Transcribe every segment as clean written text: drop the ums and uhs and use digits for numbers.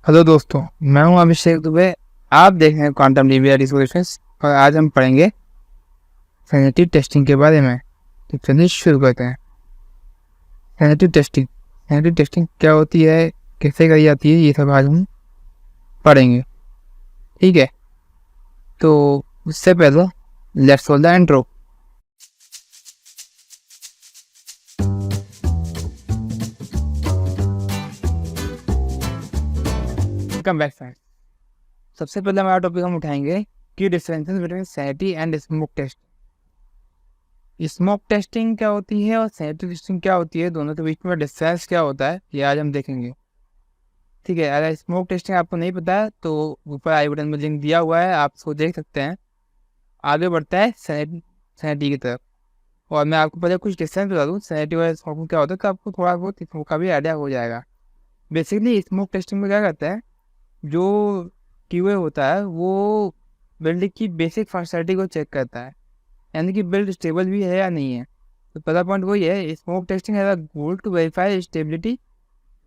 Hello दोस्तों, मैं हूं अभिषेक दुबे। आप देख रहे हैं क्वांटम डीबीआर सॉल्यूशंस और आज हम पढ़ेंगे सैनिटरी टेस्टिंग के बारे में। तो चलिए शुरू करते हैं। सैनिटरी टेस्टिंग क्या होती है, कैसे करी जाती है, ये सब आज हम पढ़ेंगे। ठीक है, तो उससे पहले let's hold the intro. Welcome back friends. सबसे पहले हमारा टॉपिक हम उठाएंगे की differences between sanitary and smoke test. Smoke testing क्या होती है और सैनिटरी टेस्टिंग क्या होती है, दोनों के बीच में डिफरेंस क्या होता है, ये आज हम देखेंगे। ठीक है, अगर स्मोक टेस्टिंग आपको नहीं पता है तो ऊपर आई बटन में लिंक दिया हुआ है, आप उसको देख सकते हैं। आगे बढ़ता है सैनिटरी की तरफ, और मैं आपको पहले कुछ डिफरेंस बता दूँ सैनिटरी और स्मोक में क्या होता है, तो आपको थोड़ा बहुत स्मोक का भी आइडिया हो जाएगा। बेसिकली स्मोक टेस्टिंग में क्या करता है, जो क्यूए होता है वो बिल्डिंग की बेसिक फैसिलिटी को चेक करता है, यानी कि बिल्ड स्टेबल भी है या नहीं है। तो पहला पॉइंट वही है, smoke testing has a goal to verify stability,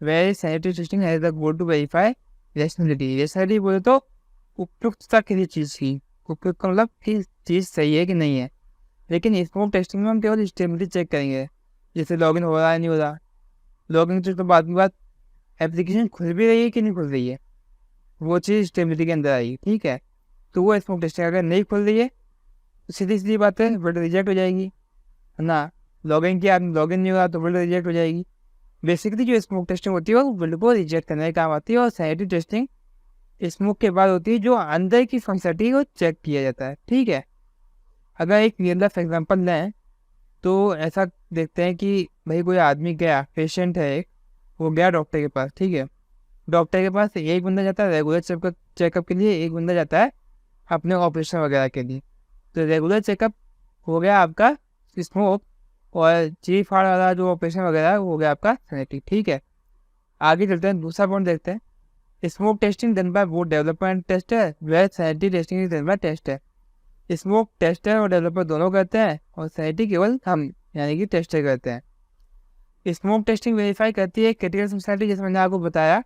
where sanitary testing has the goal to verify rationality बोले तो उपयुक्तता किसी चीज़ की, उपयुक्त का मतलब कि चीज़ सही है कि नहीं है। लेकिन स्मोक टेस्टिंग में हम केवल स्टेबिलिटी चेक करेंगे, जैसे लॉगिन हो रहा है नहीं हो रहा। लॉगिन तो बाद में बात एप्लीकेशन खुल भी रही है कि नहीं खुल रही है, वो चीज़ स्टेबिलिटी के अंदर आएगी। ठीक है, तो वो स्मोक टेस्टिंग अगर नहीं खुल रही है तो सीधी सीधी बात है, बिल्ड रिजेक्ट हो जाएगी, है ना। लॉगिन किया, लॉगिन नहीं हुआ तो बिल्ड रिजेक्ट हो जाएगी। बेसिकली जो स्मोक टेस्टिंग होती है वो बिल्ड को रिजेक्ट करने का काम आती है, और सैनिटरी टेस्टिंग स्मोक के बाद होती है, जो अंदर की फंक्शनलिटी को चेक किया जाता है। ठीक है, अगर एक रियल लाइफ एग्जाम्पल लें तो ऐसा देखते हैं कि भाई कोई आदमी गया, पेशेंट है एक, वो गया डॉक्टर के पास। ठीक है, डॉक्टर के पास एक बंदा जाता है रेगुलर चेकअप के लिए, एक बंदा जाता है अपने ऑपरेशन वगैरह के लिए। तो रेगुलर चेकअप हो गया आपका स्मोक, और ची फाड़ वाला जो ऑपरेशन वगैरह हो गया आपका सैनिटरी। ठीक है, आगे चलते हैं, दूसरा पॉइंट देखते हैं। Smoke testing done by both development test है, where sanitary testing is done by test है। स्मोक टेस्टर और डेवलपर दोनों करते हैं, और सैनिटरी केवल हम यानी कि टेस्टर करते हैं। स्मोक टेस्टिंग वेरीफाई करती है क्रिटिकल फंक्शनलिटी, जैसे मैंने आपको बताया,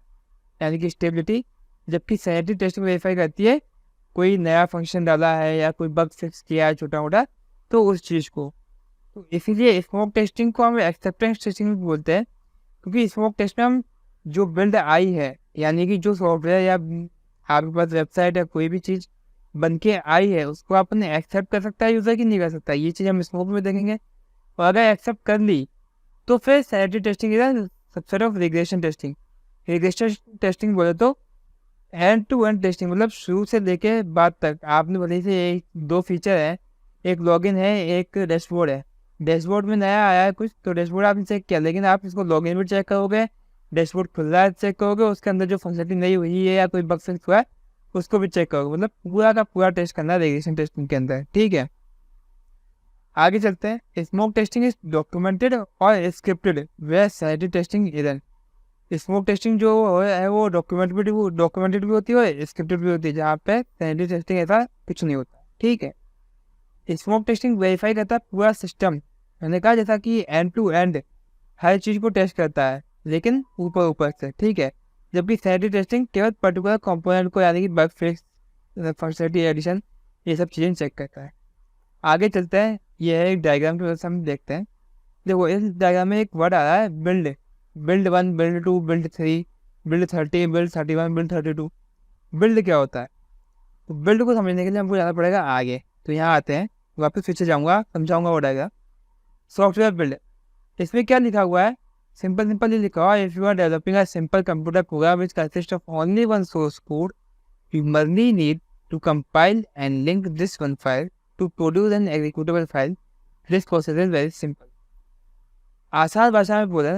यानी कि स्टेबिलिटी, जबकि सैनिटरी टेस्टिंग वेरीफाई करती है कोई नया फंक्शन डाला है या कोई बग फिक्स किया है छोटा मोटा, तो उस चीज़ को। तो इसीलिए स्मोक टेस्टिंग को हम एक्सेप्टेंस टेस्टिंग भी बोलते हैं, क्योंकि स्मोक टेस्ट में हम जो बिल्ड आई है, यानी कि जो सॉफ्टवेयर या आपके पास वेबसाइट या कोई भी चीज़ बन के आई है, उसको आपने एक्सेप्ट कर सकता है यूज़र की नहीं कर सकता, ये चीज़ हम स्मोक में देखेंगे। और अगर एक्सेप्ट कर ली तो फिर sanitary testing is subset of regression testing. Regression testing बोले तो एंड टू एंड टेस्टिंग, मतलब शुरू से लेके बाद तक। आपने बोले से एक दो फीचर है, एक लॉगिन है, एक डैशबोर्ड है। डैशबोर्ड में नया आया है कुछ, तो डैशबोर्ड आपने चेक किया, लेकिन आप इसको लॉगिन भी चेक करोगे, डैशबोर्ड खुल रहा है चेक करोगे, उसके अंदर जो फंक्शनलिटी नहीं हुई है या कोई बग फिक्स हुआ है उसको भी चेक करोगे। मतलब पूरा का पूरा टेस्ट करना है रिग्रेशन टेस्टिंग के अंदर। ठीक है, आगे चलते हैं। स्मोक टेस्टिंग इज डॉक्यूमेंटेड और scripted, where sanitary testing is. Smoke testing जो है वो डॉक्यूमेंटेड भी होती है और स्क्रिप्टेड भी होती है, जहाँ पे सैनिटरी टेस्टिंग ऐसा कुछ नहीं होता। ठीक है, स्मोक टेस्टिंग वेरीफाई करता है पूरा सिस्टम, मैंने कहा जैसा कि एंड टू एंड हर चीज़ को टेस्ट करता है, लेकिन ऊपर ऊपर से। ठीक है, जबकि सैनिटरी टेस्टिंग केवल पर्टिकुलर कंपोनेंट को, यानी कि बग फिक्स, फंक्शनलिटी एडिशन, ये सब चीज़ें चेक करता है। आगे चलते हैं, ये है एक डायग्राम की वजह से हम देखते हैं। देखो इस डायग्राम में एक वर्ड आ रहा है build, build 1, build 2, build 3, build 30, build 31, build 32। Build क्या होता है, तो बिल्ड को समझने के लिए हमको जाना पड़ेगा आगे। तो यहाँ आते हैं, वापस पीछे जाऊँगा, समझाऊंगा वो डायग्राम। सॉफ्टवेयर बिल्ड, इसमें क्या लिखा हुआ है, सिंपल ये लिखा हुआ है, if you are developing a simple computer program which consist of only one source code, you merely need to compile and link this one file to produce an executable file. This process is very simple. आसान भाषा में बोले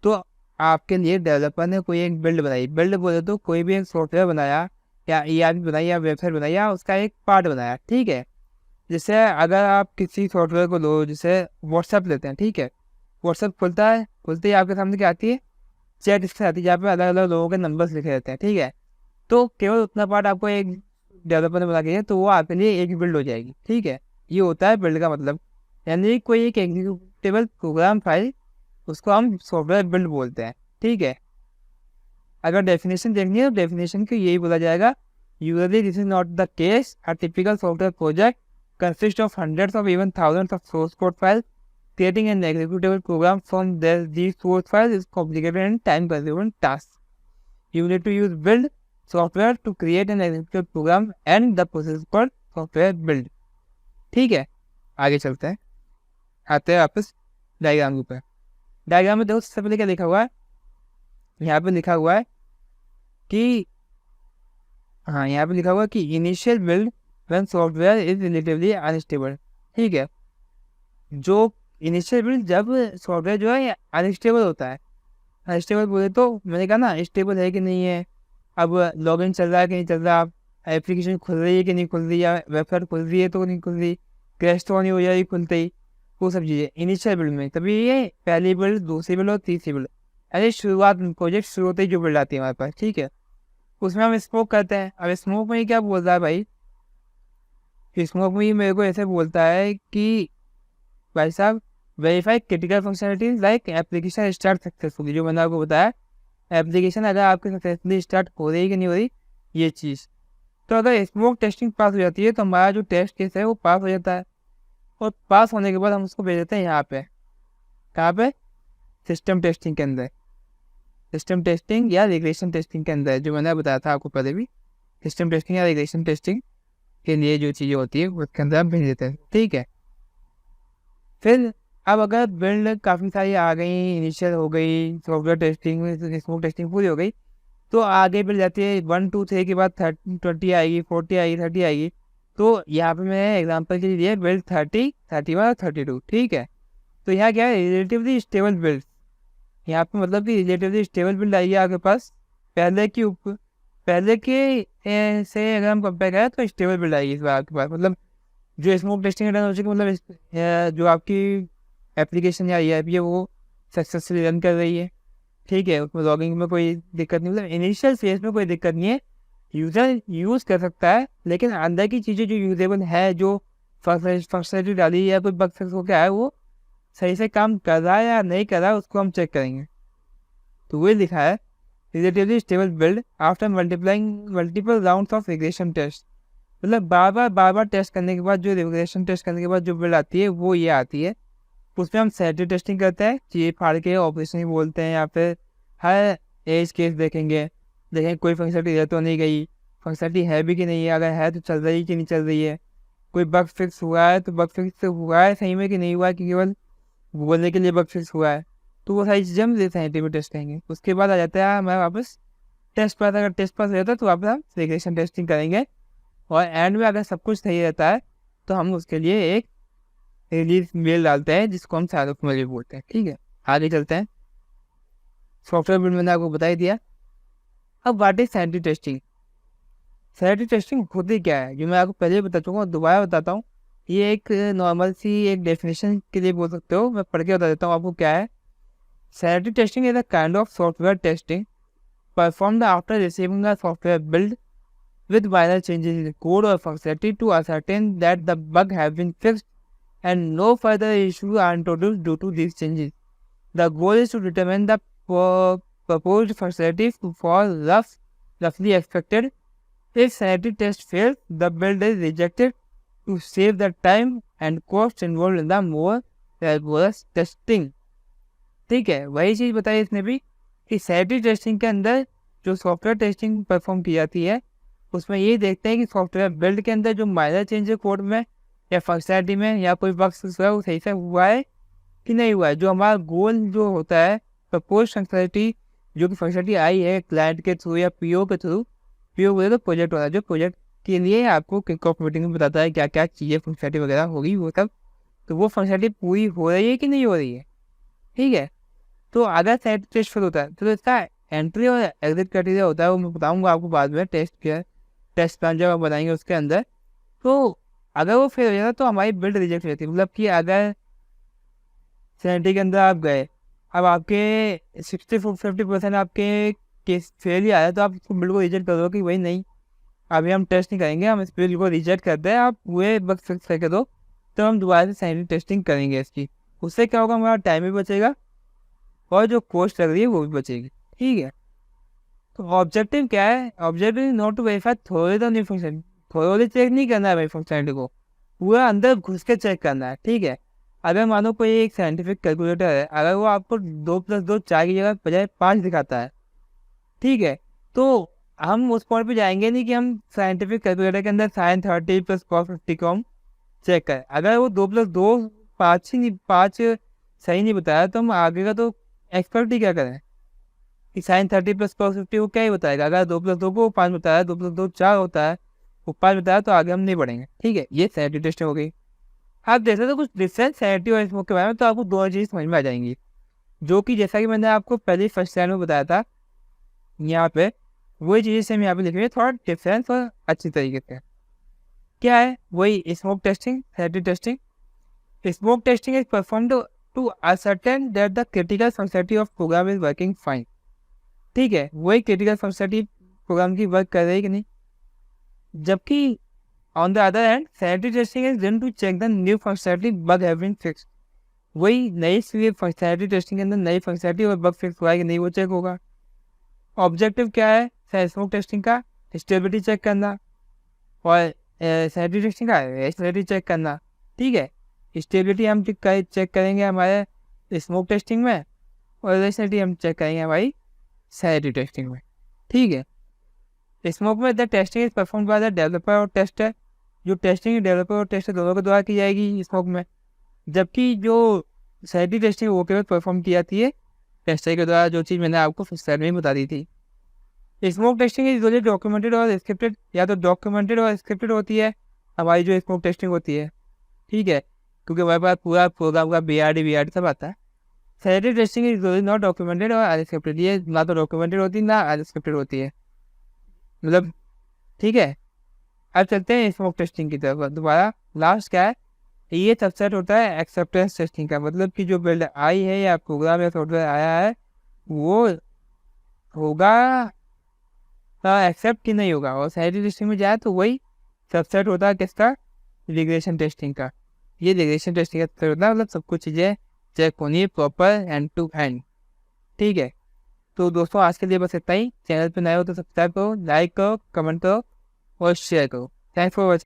तो आपके लिए developer ने कोई एक बिल्ड बनाई, बिल्ड बोले तो कोई भी एक सॉफ्टवेयर बनाया या ईआरपी बनाई या वेबसाइट बनाई या उसका एक पार्ट बनाया। ठीक है, जैसे अगर आप किसी सॉफ्टवेयर को लो, जैसे व्हाट्सएप लेते हैं। ठीक है, व्हाट्सएप खुलता है, खुलते ही आपके सामने क्या आती है, चैट स्क्रीन आती है, जहाँ पे अलग अलग लोगों के नंबर्स लिखे रहते हैं। ठीक है, तो केवल उतना पार्ट आपको एक डेवलपर ने बना के दिया, तो वो आपके लिए एक बिल्ड हो जाएगी। ठीक है, ये होता है बिल्ड का मतलब, यानी कोई एक एग्जीक्यूटेबल प्रोग्राम फाइल, उसको हम सॉफ्टवेयर बिल्ड बोलते हैं। ठीक है, अगर डेफिनेशन देखनी है तो डेफिनेशन को यही बोला जाएगा, usually this is not the case, a typical software project consist of hundreds of even thousands of source code files, creating an executable program from these source files is complicated and time-consuming task. You need to use build software to create an executable program and the process called software build. ठीक है, आगे चलते हैं, आते हैं वापस diagram के ऊपर। डायग्राम में देखो सबसे पहले क्या लिखा हुआ है, यहाँ पे लिखा हुआ है कि यहाँ पे लिखा हुआ है कि initial build when software is relatively unstable. ठीक है, जो इनिशियल बिल्ड जब सॉफ्टवेयर जो है अनस्टेबल होता है, अनस्टेबल बोले तो मैंने कहा ना स्टेबल है कि नहीं है, अब लॉगिन चल रहा है कि नहीं चल रहा, एप्लीकेशन खुल रही है कि नहीं खुल रही, या वेबसाइट खुल रही है तो नहीं खुल रही, क्रैश तो नहीं हो जाएगी खुलते ही, वो सब चीज़ें इनिशियल बिल्ड में। तभी ये पहली बिल्ड, दूसरी बिल्ड और तीसरी बिल्ड, अरे शुरुआत प्रोजेक्ट शुरू होते ही जो बिल्ड आती है हमारे पास, ठीक है, उसमें हम स्मोक करते हैं। अब स्मोक में क्या बोल रहा है भाई, स्मोक में मेरे को ऐसे बोलता है कि भाई साहब verify critical functionalities like application start successfully, जो मैंने आपको बताया एप्लीकेशन अगर आपके सक्सेसफुली स्टार्ट हो रही है कि नहीं हो रही ये चीज़। तो अगर स्मोक टेस्टिंग पास हो जाती है तो हमारा जो टेस्ट केस है वो पास हो जाता है, और पास होने के बाद हम उसको भेज देते हैं यहाँ पे, कहाँ पे, सिस्टम टेस्टिंग के अंदर, सिस्टम टेस्टिंग या रिग्रेशन टेस्टिंग के अंदर, जो मैंने बताया था आपको पहले भी, सिस्टम टेस्टिंग या रिग्रेशन टेस्टिंग के लिए जो चीज़ें होती है उसके अंदर हम भेज देते हैं। ठीक है, फिर अब अगर बिल्ड काफ़ी सारी आ गई, इनिशियल हो गई, सॉफ्टवेयर टेस्टिंग, स्मोक टेस्टिंग पूरी हो गई, तो आगे बिल्ड जाती है 1 2 3 के बाद 20 आएगी, 40 आएगी, 30 आएगी। तो यहाँ पे मैं एग्जांपल के लिए बिल्ड 30, 31 और 32। ठीक है, तो यहाँ क्या है, रिलेटिवली स्टेबल बिल्ड, यहाँ पे मतलब कि रिलेटिवली स्टेबल बिल्ड आएगी आपके पास, पहले के ऊपर, पहले के से अगर हम कंपेयर करें तो स्टेबल बिल्ड आएगी इस बार आपके पास, मतलब जो स्मोक टेस्टिंग रन हो चुकी, मतलब जो आपकी एप्लीकेशन या ERP है वो सक्सेसफुली रन कर रही है। ठीक है, उसमें लॉगिंग में कोई दिक्कत नहीं, मतलब इनिशियल फेज में कोई दिक्कत नहीं है, यूज़र यूज़ कर सकता है, लेकिन अंदर की चीज़ें जो यूजेबल है, जो फंक्शनलिटी डाली है या कोई बग फिक्स हो क्या है, वो सही से काम कर रहा है या नहीं कर रहा है, उसको हम चेक करेंगे। तो वही लिखा है, relatively stable build after multiplying multiple rounds of regression test, मतलब बार बार टेस्ट करने के बाद, जो रिग्रेशन टेस्ट करने के बाद जो बिल्ड आती है वो ये आती है। उसमें हम सैनिटरी टेस्टिंग करते हैं, चीज़ फाड़ के ऑपरेशन ही बोलते हैं, या फिर हर एज केस देखेंगे कोई फंक्शनलिटी रह तो नहीं गई, फंक्शनलिटी है भी कि नहीं है, अगर है तो चल रही कि नहीं चल रही है, कोई बग फिक्स हुआ है तो बग फिक्स हुआ है सही में कि नहीं हुआ है, कि केवल बोलने के लिए बग फिक्स हुआ है, तो वो सारी चीज़ें हम सैनिटरी में टेस्ट करेंगे। उसके बाद आ जाता है हमारे वापस टेस्ट पास, अगर टेस्ट पास रहता है तो वापस हम रिग्रेशन टेस्टिंग करेंगे, और एंड में अगर सब कुछ सही रहता है तो हम उसके लिए एक रिलीज मेल डालते हैं, जिसको हम साइड ऑफ मेल बोलते हैं। ठीक है, आगे चलते हैं। सॉफ्टवेयर बिल्ड मैंने आपको बता ही दिया। अब what is sanitary testing, sanitary testing होती क्या है, जो मैं आपको पहले बता चुका हूँ, दोबारा बताता हूँ। ये एक नॉर्मल सी एक डेफिनेशन के लिए बोल सकते हो, मैं पढ़ के बता देता हूँ आपको क्या है। Sanitary testing is a kind of software testing performed after receiving a software build with minor changes in code or functionality to ascertain that the bug has been fixed and no further issues are introduced due to these changes. The goal is to determine the proposed functionality for roughly expected. If sanity test fails, the build is rejected to save the time and cost involved in the more rigorous testing. ठीक है, वही चीज़ बताई इसने भी कि sanitary testing के अंदर जो सॉफ्टवेयर टेस्टिंग परफॉर्म की जाती है, उसमें ये देखते हैं कि सॉफ्टवेयर बिल्ड के अंदर जो माइनर चेंज है कोड में या फंक्शनलिटी में या कोई बग फिक्स हुआ है वो सही से हुआ है कि नहीं हुआ है। जो हमारा गोल जो होता है, प्रपोज फंक्शनलिटी जो कि फंक्शनलिटी आई है क्लाइंट के थ्रू या PO के थ्रू, PO बोले तो प्रोजेक्ट वाला, जो प्रोजेक्ट के लिए आपको किक ऑफ मीटिंग में बताता है क्या क्या चीज़ें फंक्शनलिटी वगैरह होगी वो सब, तो वो फंक्शनलिटी पूरी हो रही है कि नहीं हो रही है। ठीक है, तो अगर सैनिटरी टेस्ट फेल होता है तो इसका एंट्री और एग्जिट क्राइटेरिया होता है, वो मैं बताऊँगा आपको बाद में, टेस्ट प्लान जब आप बनाएंगे उसके अंदर। तो अगर वो फेल हो जाता है तो हमारी बिल्ड रिजेक्ट हो जाती है, मतलब कि अगर सैनिटरी के अंदर आप गए, अब आपके 60-50% आपके केस फेल ही आया, तो आप उसको बिल्ड को रिजेक्ट कर दो कि भाई नहीं अभी हम टेस्ट नहीं करेंगे, हम इस बिल्ड को रिजेक्ट करते हैं, आप पूरे बग फिक्स करके दो, तो हम दोबारा से सैनिटरी टेस्टिंग करेंगे इसकी। उससे क्या होगा, हमारा टाइम भी बचेगा और जो कॉस्ट लग रही है वो भी बचेगी। ठीक है, तो ऑब्जेक्टिव क्या है? ऑब्जेक्टिव नॉट टू वेरीफाई थोड़े तो न्यू फंक्शन, थोड़े चेक नहीं करना है भाई फंक्शनलिटी को, पूरा अंदर घुस के चेक करना है। ठीक है, अगर मानो कोई एक साइंटिफिक कैलकुलेटर है, अगर वो आपको 2+2 4 की जगह बजाय 5 दिखाता है, ठीक है, तो हम उस पॉइंट पे जाएंगे नहीं कि हम साइंटिफिक कैलकुलेटर के अंदर sin 30 + cos 50 को हम चेक करें। अगर वो 2+2 5 ही नहीं, 5 सही नहीं बताया, तो हम आगे का तो एक्सपर्ट ही क्या करें कि sin 30 + cos 50 को क्या ही बताएगा। अगर 2+2 को 5 बताया, 2+2 4 होता है, वो 5 बताया, तो आगे हम नहीं बढ़ेंगे। ठीक है, ये सैनिटी टेस्टिंग हो गई। आप देखते तो कुछ डिफरेंस सैनिटी और स्मोक के बारे में, तो आपको दो चीज़ समझ में आ जाएंगी, जो कि जैसा कि मैंने आपको पहले फर्स्ट स्लाइड में बताया था, यहाँ पे वही चीज़ें से हम यहाँ पे लिख रहे हैं, थोड़ा डिफरेंस और अच्छी तरीके से। क्या है? वही smoke testing, sanity testing. Smoke testing is performed to ascertain that the critical functionality of program is working fine। ठीक है, वही क्रिटिकल फंक्शनलिटी प्रोग्राम की वर्क कर रही है कि नहीं। जबकि on the other hand sanity testing is done to check the new functionality bug have been fixed. वही नई फंक्शनलिटी टेस्टिंग के अंदर नई फंक्शनलिटी और बग फिक्स हुआ है कि नहीं, वो चेक होगा। ऑब्जेक्टिव क्या है स्मोक टेस्टिंग का? स्टेबिलिटी चेक करना, और सैनिटी टेस्टिंग का स्टेबिलिटी चेक करना। ठीक है, स्टेबिलिटी हम चेक करेंगे हमारे स्मोक टेस्टिंग में, और स्टेबिलिटी हम चेक करेंगे हमारी सैनिटी टेस्टिंग में। ठीक है, स्मोक में the testing is perform by the developer और टेस्टर। जो टेस्टिंग डेवलपर और टेस्टर दोनों के द्वारा की जाएगी स्मोक में, जबकि जो सैनिटी टेस्टिंग वो केवल परफॉर्म की जाती है टेस्टर के द्वारा, जो चीज़ मैंने आपको फर्स्ट स्लाइड में बता दी थी। Smoke testing is usually documented और स्क्रिप्टेड, या तो डॉक्यूमेंटेड और स्क्रिप्टेड होती है हमारी जो स्मोक टेस्टिंग होती है। ठीक है, क्योंकि हमारे पास पूरा प्रोग्राम का BRD सब आता है। Sanity testing is usually not documented और अनस्क्रिप्टेड, ये ना तो डॉक्यूमेंटेड होती है ना अनस्क्रिप्टेड होती है, मतलब। ठीक है, अब चलते हैं स्मोक टेस्टिंग की तरफ दोबारा। लास्ट क्या है? ये सबसेट होता है एक्सेप्टेंस टेस्टिंग का, मतलब कि जो बिल्ड आई है या प्रोग्राम या सॉफ्टवेयर आया है, वो होगा एक्सेप्ट कि नहीं होगा। और सैनिटी टेस्टिंग में जाए तो वही सबसेट होता है किसका? रिग्रेशन टेस्टिंग का। ये रिग्रेशन टेस्टिंग का सबसेट होता है, मतलब सब कुछ चीज़ें चेक होनी है प्रॉपर एंड टू एंड। ठीक है, तो दोस्तों आज के लिए बस इतना ही। चैनल पे नए हो तो सब्सक्राइब करो, लाइक करो, कमेंट करो और शेयर करो। Thanks for watching.